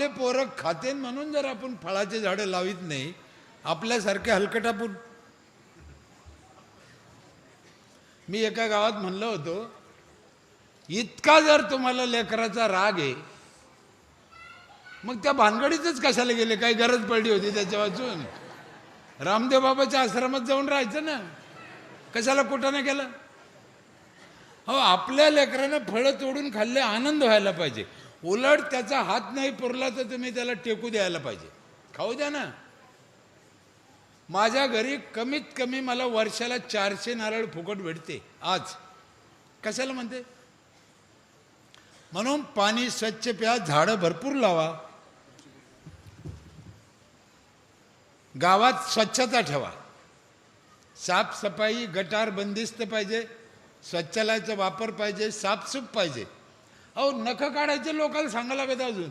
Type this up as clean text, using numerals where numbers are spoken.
आपले पोरं खातेन म्हणून जर आपण फळाचे झाडं लावित नाही, आपल्यासारखे हलकटापून. मी एका गावात म्हणलं होतो, इतका जर तुम्हाला लेकराचा राग आहे, मग त्या भानगडीतच कशाला गेले? काही गरज पडली होती त्याच्या वाचून? रामदेव बाबाच्या आश्रमात जाऊन राहायचं ना, कशाला कुठं नाही गेलं? हो, आपल्या लेकरानं फळं तोडून खाल्ले, आनंद व्हायला पाहिजे. उलट त्याचा हात नाही पुरला तर तुम्ही त्याला टेकू द्यायला पाहिजे, खाऊ द्या ना. माझ्या घरी कमीत कमी मला वर्षाला 400 नारळ फुकट भेटते आज. कशाला म्हणते? म्हणून पाणी स्वच्छ प्या, झाडं भरपूर लावा, गावात स्वच्छता ठेवा, साफसफाई, गटार बंदिस्त पाहिजे, शौचालयाचा वापर पाहिजे, साफसूफ पाहिजे. अहो, नखं काढायचे लोकांना सांगा लागत अजून.